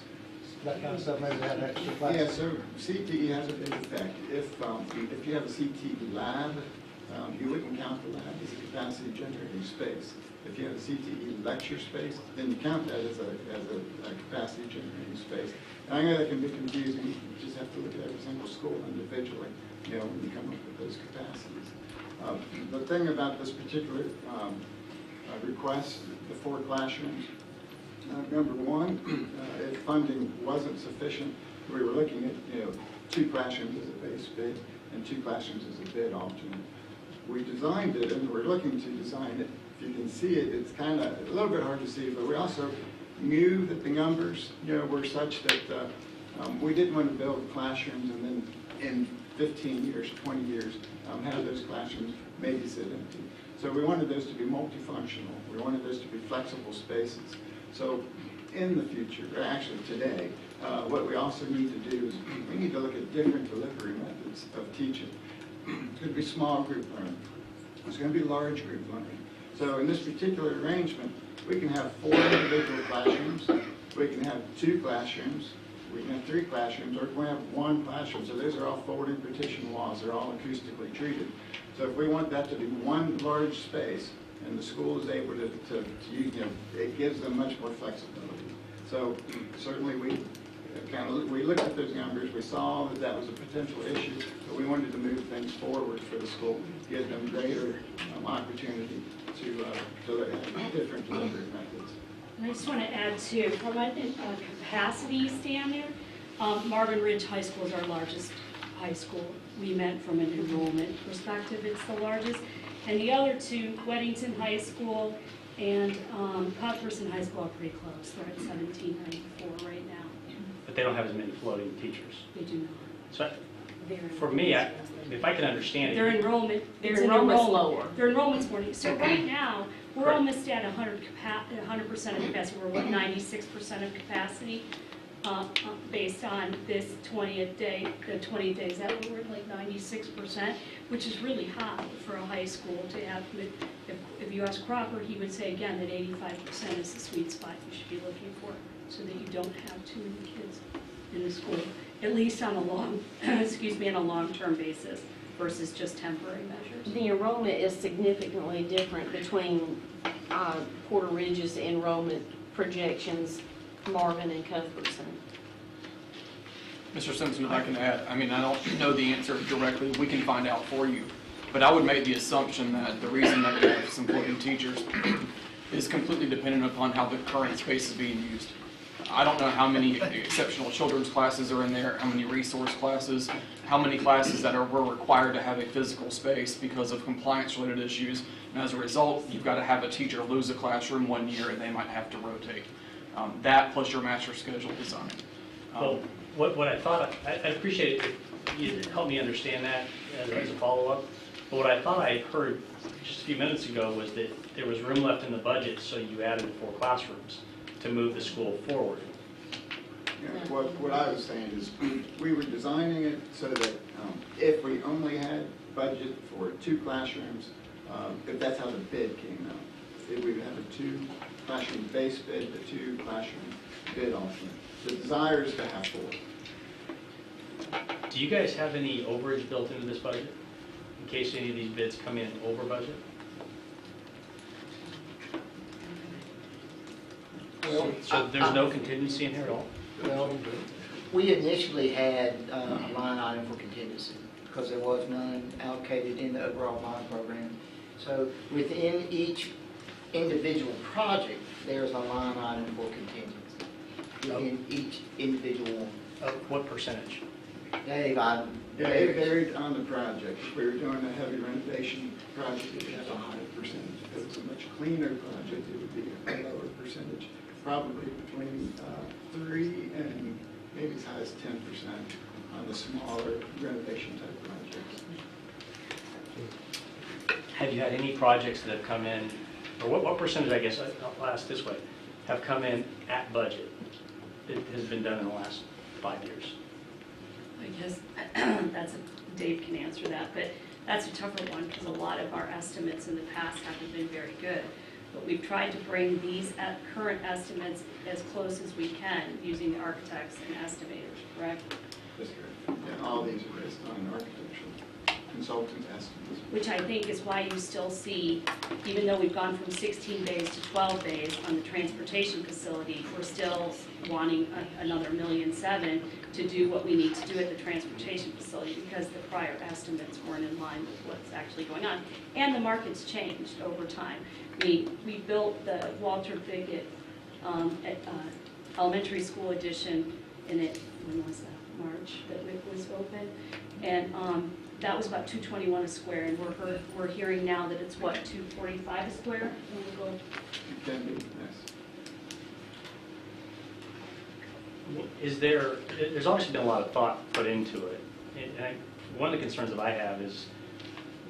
that kind of stuff, maybe they had extra classes? Yeah, so CTE has a big effect. If you have a CTE lab, you wouldn't count the lab as a capacity generating space. If you have a CTE lecture space, then you count that as a capacity generating space. And I know that can be confusing. You just have to look at every single school individually, when you come up with those capacities. The thing about this particular request, the 4 classrooms, number one, if funding wasn't sufficient, we were looking at 2 classrooms as a base bid and 2 classrooms as a bid alternate. We designed it, and we're looking to design it. If you can see it, it's kind of a little bit hard to see, but we also knew that the numbers, were such that we didn't want to build classrooms and then in 15 years, 20 years, have those classrooms maybe sit empty. So we wanted those to be multifunctional. We wanted those to be flexible spaces. So in the future, or actually today, what we also need to do is we need to look at different delivery methods of teaching. It's going to be small group learning. It's going to be large group learning. So in this particular arrangement, we can have 4 individual classrooms, we can have 2 classrooms, we can have 3 classrooms, or we can have 1 classroom. So those are all folding partition walls. They're all acoustically treated. So if we want that to be one large space, and the school is able to use, it gives them much more flexibility. So certainly we looked at those numbers. We saw that that was a potential issue, but we wanted to move things forward for the school, give them greater opportunity to have different delivery methods. And I just want to add too, from a capacity standard, Marvin Ridge High School is our largest high school. We meant from an enrollment perspective, it's the largest. And the other 2, Weddington High School and Cuthbertson High School, are pretty close. They're at 1794 right now. But they don't have as many floating teachers. They do not. So for me, if I can understand it. Their enrollment's lower. Their enrollment's more. So right now, we're Correct. almost at 100% of capacity. We're what, 96% of capacity based on this 20th day, the 20 days. That we're at like 96%, which is really high for a high school to have. If you ask Cropper, he would say again that 85% is the sweet spot you should be looking for, so that you don't have too many kids in the school, at least on a long-term basis versus just temporary measures. The enrollment is significantly different between Porter Ridge's enrollment projections, Marvin and Cuthbertson. Mr. Simpson, if I can add, I mean, I don't know the answer directly. We can find out for you. But I would make the assumption that the reason that we have some floating teachers is completely dependent upon how the current space is being used. I don't know how many exceptional children's classes are in there, how many resource classes, how many classes that were required to have a physical space because of compliance-related issues. And as a result, you've got to have a teacher lose a classroom 1 year and they might have to rotate. That plus your master schedule design. Well, what I thought, I appreciate it if you help me understand that as a follow-up. But what I thought I heard just a few minutes ago was that there was room left in the budget, so you added 4 classrooms to move the school forward. What I was saying is we were designing it so that if we only had budget for 2 classrooms, if that's how the bid came out, if we would have a 2 classroom base bid, the 2 classroom bid alternate. The desire is to have 4. Do you guys have any overage built into this budget in case any of these bids come in over budget? Well, So there's no contingency in here at all? Well, we initially had a line item for contingency because there was none allocated in the overall bond program. So within each individual project, there's a line item for contingency within each individual. What percentage? Dave, Yeah, it varied on the project. If we were doing a heavy renovation project, it would have a higher percentage. If it was a much cleaner project, it would be a lower percentage, probably between 3 and maybe as high as 10% on the smaller renovation type projects. Have you had any projects that have come in, or what percentage, I guess, I'll ask this way, have come in at budget that has been done in the last 5 years? I guess Dave can answer that, but that's a tougher one because a lot of our estimates in the past haven't been very good. But we've tried to bring these current estimates as close as we can using the architects and estimators, correct? That's correct. Yeah, all these are based on architectural consultant estimates. Which I think is why you still see, even though we've gone from 16 bays to 12 bays on the transportation facility, we're still wanting another $1.7 million to do what we need to do at the transportation facility because the prior estimates weren't in line with what's actually going on. And the market's changed over time. We built the Walter Biggett elementary school addition when was that? March that it was open. And that was about $221 a square, and we're hearing now that it's what, $245 a square? And we'll go, It can be, yes. There's obviously been a lot of thought put into it. One of the concerns that I have is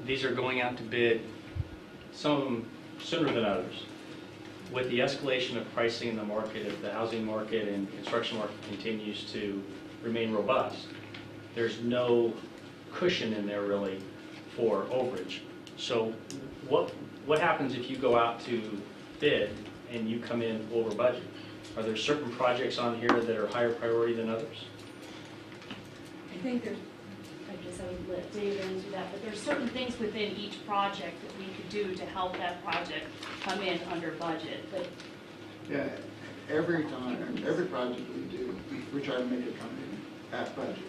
these are going out to bid, some of them sooner than others. With the escalation of pricing in the market, if the housing market and construction market continues to remain robust, there's no cushion in there really for overage. So what happens if you go out to bid and you come in over budget? Are there certain projects on here that are higher priority than others? I think there's, I guess I would let David answer that, but there's certain things within each project that we could do to help that project come in under budget. But Yeah, every time, every project we do, we try to make it come in at budget.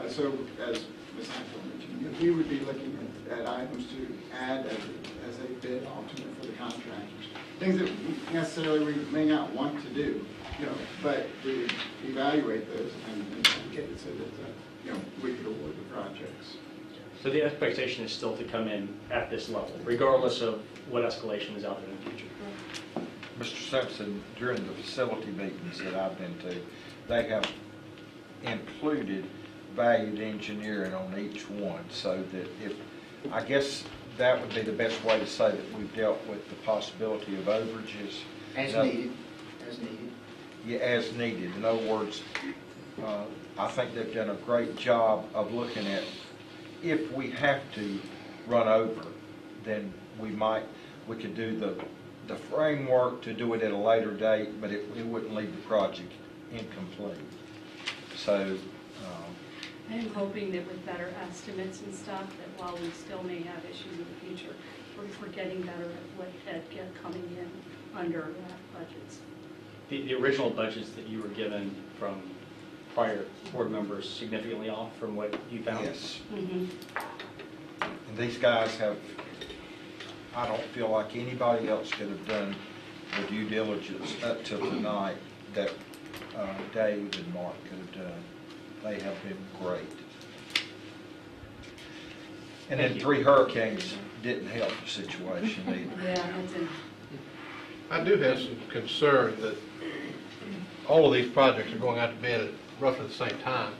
So as Ms. Hackle mentioned, we would be looking at items to add as a bid alternate for the contractors. Things that necessarily we may not want to do, but we evaluate those and get it so that, we could award the projects. So the expectation is still to come in at this level, regardless of what escalation is out there in the future. Mr. Simpson, during the facility meetings that I've been to, they have included valued engineering on each one, so that I guess that would be the best way to say that we've dealt with the possibility of overages. As needed, as needed. Yeah, as needed. In other words, I think they've done a great job of looking at, if we have to run over, then we could do the framework to do it at a later date, but it wouldn't leave the project incomplete. So, I'm hoping that with better estimates and stuff, that while we still may have issues in the future, we're getting better at coming in under budgets. The original budgets that you were given from prior board members significantly off from what you found? yes. Mm-hmm. And these guys have, I don't feel like anybody else could have done the due diligence up till tonight that Dave and Mark could have done. They have been great. And then 3 hurricanes didn't help the situation either. Yeah, that's it. I do have some concern that all of these projects are going out to bid at roughly the same time.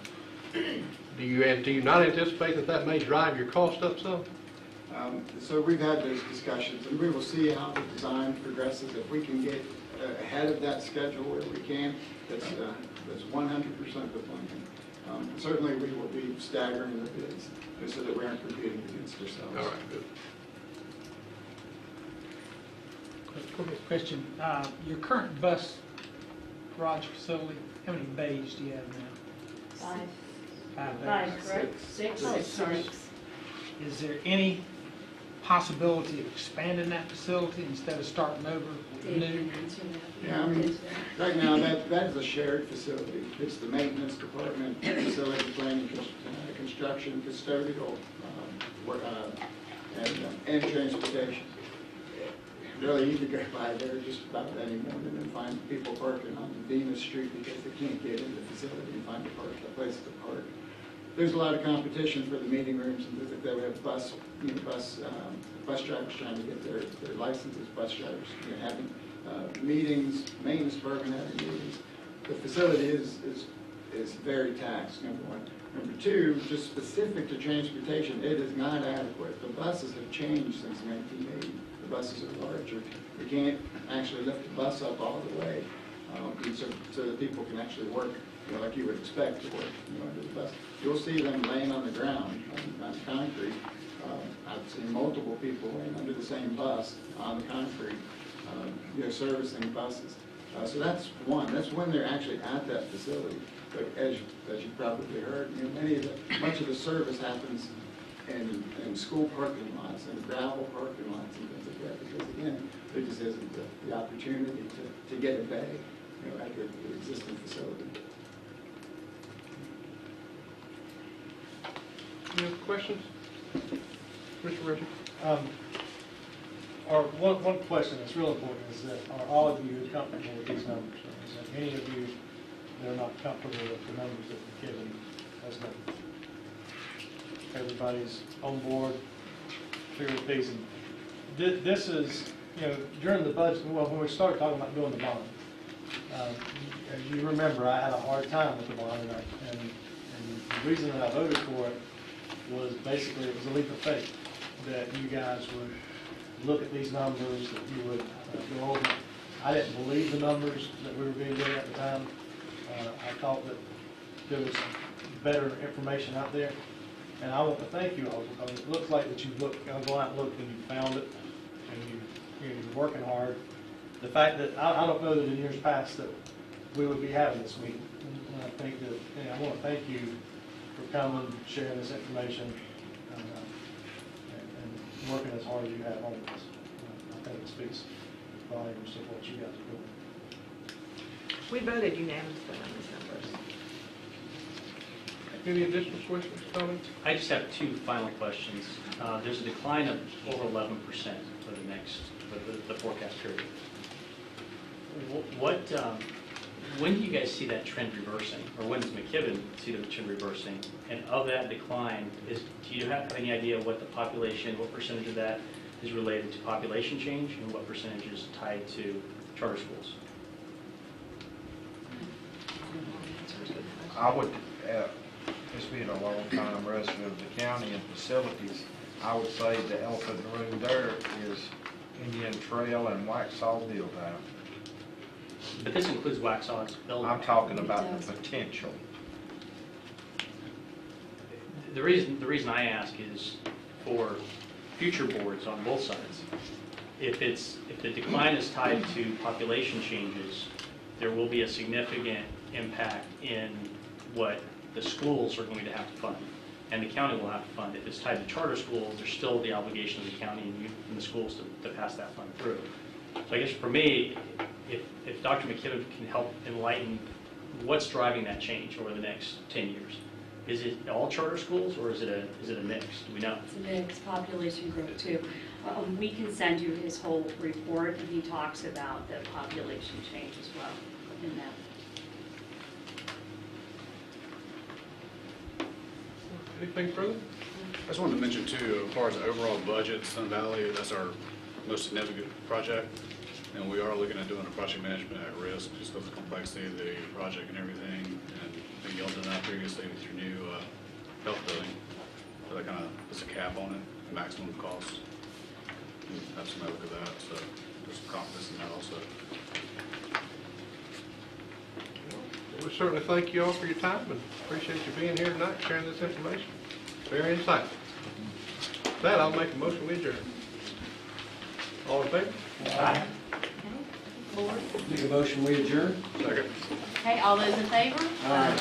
Do you not anticipate that may drive your cost up some? So we've had those discussions, and we will see how the design progresses. If we can get ahead of that schedule where we can, that's 100% the plan. Certainly, we will be staggering the bids so that we aren't competing against ourselves. All right, good. Question, your current bus garage facility, how many bays do you have now? 5 bays. 5, correct? 6. Oh, Sorry. Is there any possibility of expanding that facility instead of starting over new? Yeah, I mean, right now, that is a shared facility. It's the maintenance department, facility planning, construction, custodial, and transportation. Really, you could go by there just about any morning and find people parking on Venus Street because they can't get in the facility and find a place to park. There's a lot of competition for the meeting rooms, and they would have bus drivers trying to get their licenses, bus drivers having meetings, maintenance department having meetings. The facility is very taxed, number one. Number two, just specific to transportation, it is not adequate. The buses have changed since 1980. The buses are larger. We can't actually lift the bus up all the way, so that people can actually work, like you would expect to work, under the bus. You'll see them laying on the ground on concrete. I've seen multiple people laying under the same bus on the concrete, servicing buses. So that's one. That's when they're actually at that facility. But as you probably heard, much of the service happens in school parking lots and gravel parking lots and things like that. Because again, there just isn't the opportunity to get a bay, at the existing facility. Any other questions? Mr. Richard? One question that's real important is that are all of you comfortable with these numbers? Is that any of you they're not comfortable with the numbers that were given as noted. Everybody's on board, clear with these. And this is, you know, during the budget, well, when we started talking about doing the bond, as you remember, I had a hard time with the bond, and the reason that I voted for it was basically it was a leap of faith, that you guys would look at these numbers, that you would go over. I didn't believe the numbers that we were being given at the time. I thought that there was better information out there. And I want to thank you all, because it looks like that you've looked, gone out and looked and you found it, and you're working hard. The fact that, I don't know that in years past that we would be having this meeting. And I think that, I want to thank you for coming, sharing this information, and working as hard as you have on this. I think it speaks volumes of what you guys are doing. We voted unanimously on these numbers. Any additional questions, comments? I just have two final questions. There's a decline of over 11% for the next, for the forecast period. When do you guys see that trend reversing? Or when does McKibben see the trend reversing? And of that decline, do you have any idea what the population, what percentage of that is related to population change, and what percentage is tied to charter schools? I would, just being a long-time resident of the county and facilities, I would say the elephant in the room there is Indian Trail and Waxhaw build-out. But this includes Waxhaw's building. I'm talking about the potential. The reason I ask is for future boards on both sides. If the decline is tied to population changes, there will be a significant impact in what the schools are going to have to fund, and the county will have to fund. If it's tied to charter schools, there's still the obligation of the county and the schools to pass that fund through. So I guess for me, if Dr. McKibben can help enlighten what's driving that change over the next 10 years. Is it all charter schools, or is it a mix? Do we know? It's a mixed population growth too. We can send you his whole report, and he talks about the population change as well in that. Anything further? I just wanted to mention too, as far as the overall budget, Sun Valley, that's our most significant project. And we are looking at doing a project management at risk, just with the complexity of the project and everything. And I think y'all done that previously with your new health building. So that kind of puts a cap on it, the maximum cost. And have somebody look at that, so there's some confidence in that also. We certainly thank you all for your time and appreciate you being here tonight, sharing this information. Very insightful. With that, I'll make a motion we adjourn. All in favor? Okay. Board? Make a motion, we adjourn? Second. Okay, all those in favor? Aye.